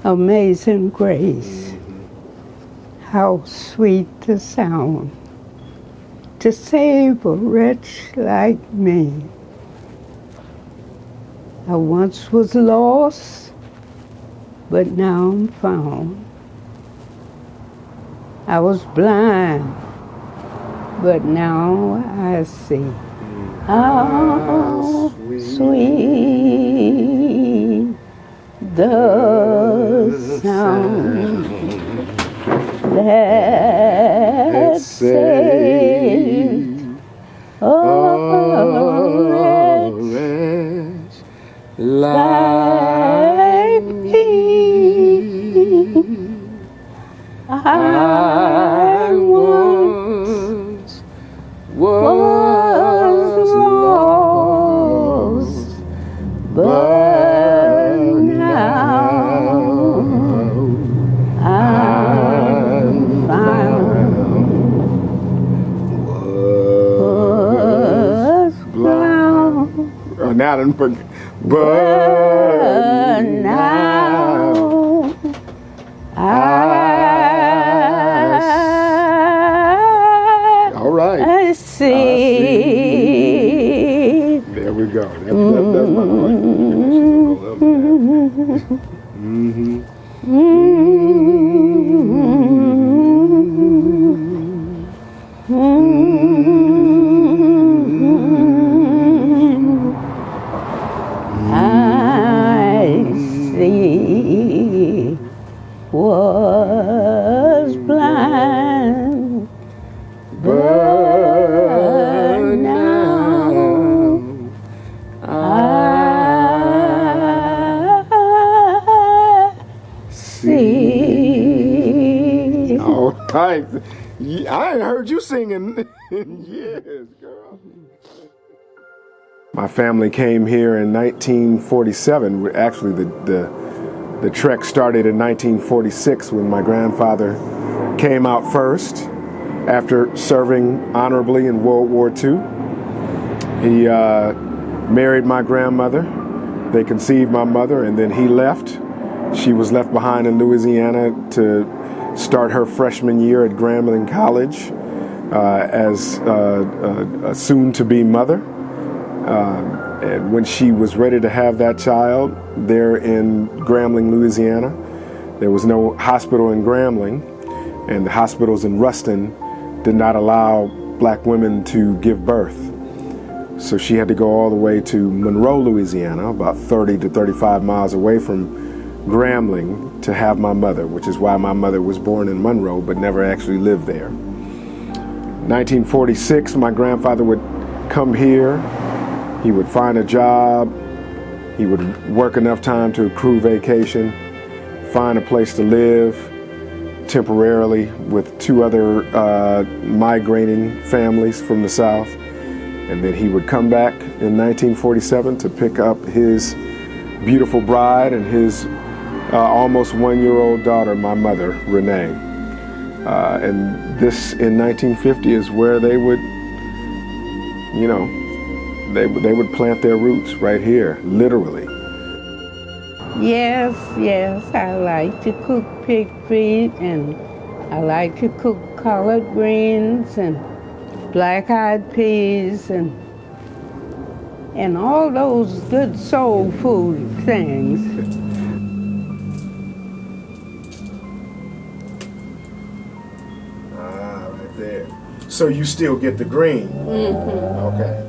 Amazing Grace, how sweet the sound to save a wretch like me. I once was lost, but now I'm found. I was blind, but now I see. How sweet the sound that saved a wretch like me. I once was lost, but now I'm found. Was blind, now I done forget. But now all right. I see. There we go. That's my heart. Mm-hmm. I see. Was blind, but now I see. All right. I ain't heard you singing in years, girl. My family came here in 1947. Actually, the trek started in 1946 when my grandfather came out first after serving honorably in World War II. He married my grandmother. They conceived my mother, and then he left. She was left behind in Louisiana to start her freshman year at Grambling College as a soon-to-be mother. And when she was ready to have that child there in Grambling, Louisiana, there was no hospital in Grambling, and the hospitals in Ruston did not allow black women to give birth. So she had to go all the way to Monroe, Louisiana, about 30 to 35 miles away from Grambling, to have my mother, which is why my mother was born in Monroe but never actually lived there. 1946, my grandfather would come here. He would find a job, he would work enough time to accrue vacation, find a place to live temporarily with two other migrating families from the South, and then he would come back in 1947 to pick up his beautiful bride and his almost one-year-old daughter, my mother, Renee. And this in 1950 is where they would, you know, they would plant their roots right here, literally. Yes, I like to cook pig feet, and I like to cook collard greens and black-eyed peas and all those good soul food things. Right there. So you still get the green? Mm-hmm. Okay.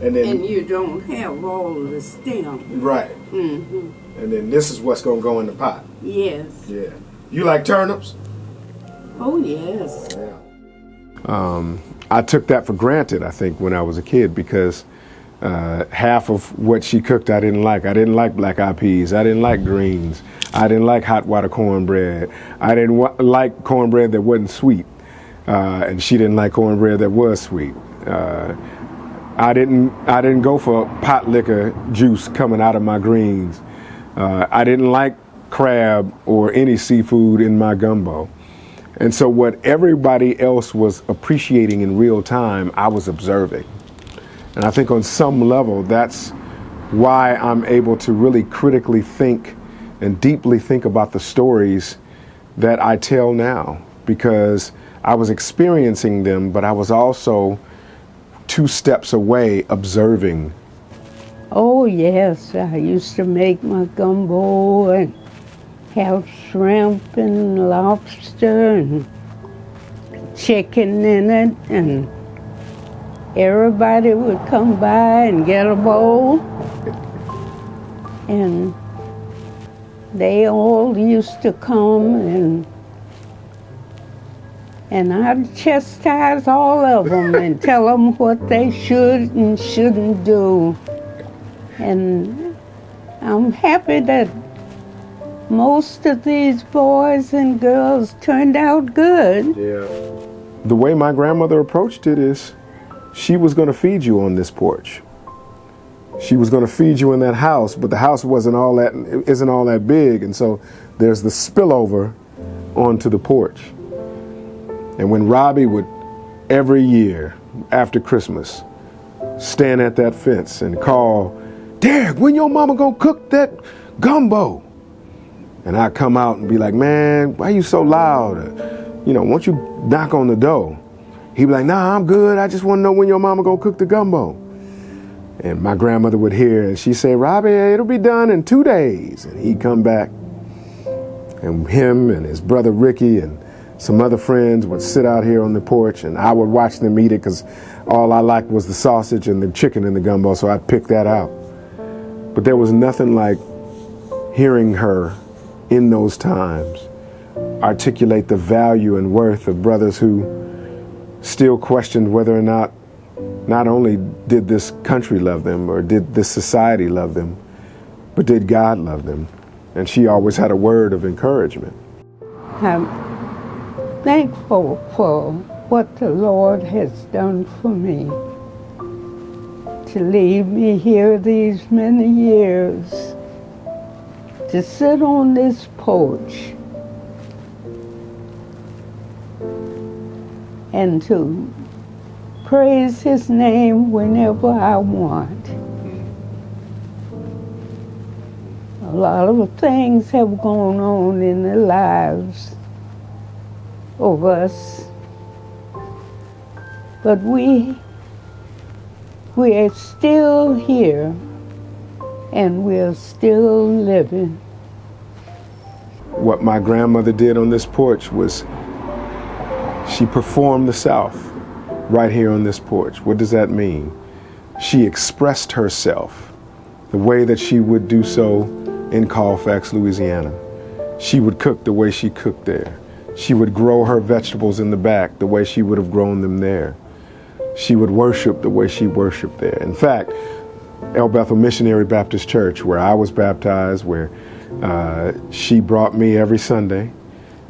And you don't have all the stem. Right. Mm-hmm. And then this is what's going to go in the pot. Yes. Yeah. You like turnips? Oh, yes. Yeah. I took that for granted, I think, when I was a kid, because half of what she cooked I didn't like. I didn't like black-eyed peas. I didn't like greens. I didn't like hot water cornbread. I didn't like cornbread that wasn't sweet. And she didn't like cornbread that was sweet. I didn't go for pot liquor juice coming out of my greens. I didn't like crab or any seafood in my gumbo. And so what everybody else was appreciating in real time, I was observing. And I think on some level, that's why I'm able to really critically think and deeply think about the stories that I tell now, because I was experiencing them, but I was also 2 steps away observing. Oh, yes, I used to make my gumbo and have shrimp and lobster and chicken in it, and everybody would come by and get a bowl, and they all used to come, and I'd chastise all of them and tell them what they should and shouldn't do. And I'm happy that most of these boys and girls turned out good. Yeah. The way my grandmother approached it is, she was going to feed you on this porch. She was going to feed you in that house, but the house isn't all that big, and so there's the spillover onto the porch. And when Robbie would, every year after Christmas, stand at that fence and call, "Derek, when your mama gonna cook that gumbo?" And I'd come out and be like, "Man, why you so loud? Won't you knock on the door?" He'd be like, "Nah, I'm good. I just want to know when your mama gonna cook the gumbo." And my grandmother would hear, and she'd say, "Robbie, it'll be done in 2 days." And he'd come back, and him and his brother Ricky and some other friends would sit out here on the porch, and I would watch them eat it, because all I liked was the sausage and the chicken in the gumbo, so I'd pick that out. But there was nothing like hearing her in those times articulate the value and worth of brothers who still questioned whether or not only did this country love them or did this society love them, but did God love them. And she always had a word of encouragement. I'm thankful for what the Lord has done for me, to leave me here these many years, to sit on this porch and to praise His name whenever I want. A lot of things have gone on in the lives of us, but we are still here, and we're still living. What my grandmother did on this porch was she performed the South right here on this porch. What does that mean? She expressed herself the way that she would do so in Colfax, Louisiana. She would cook the way she cooked there. She would grow her vegetables in the back the way she would have grown them there. She would worship the way she worshiped there. In fact, El Bethel Missionary Baptist Church, where I was baptized, where she brought me every Sunday,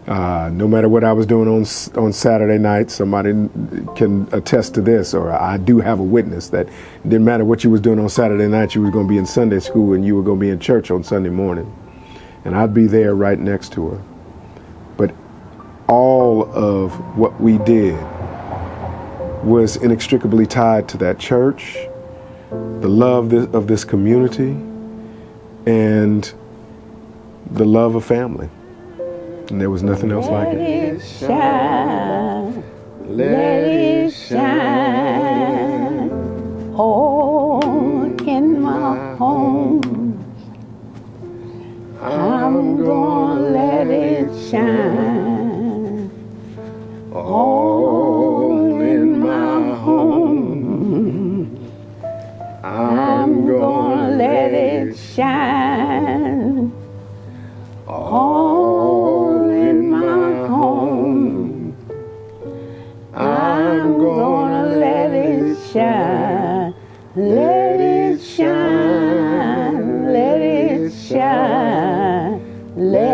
no matter what I was doing on Saturday night. Somebody can attest to this, or I do have a witness that it didn't matter what you was doing on Saturday night, you was going to be in Sunday school and you were going to be in church on Sunday morning. And I'd be there right next to her. But all of what we did was inextricably tied to that church, the love of this community, and the love of family. And there was nothing else like it. Let it shine, let it shine, oh, in my home. I'm gonna let it shine, all in my home. I'm gonna let it shine, all in my home. I'm gonna let it shine, let it shine, let it shine, let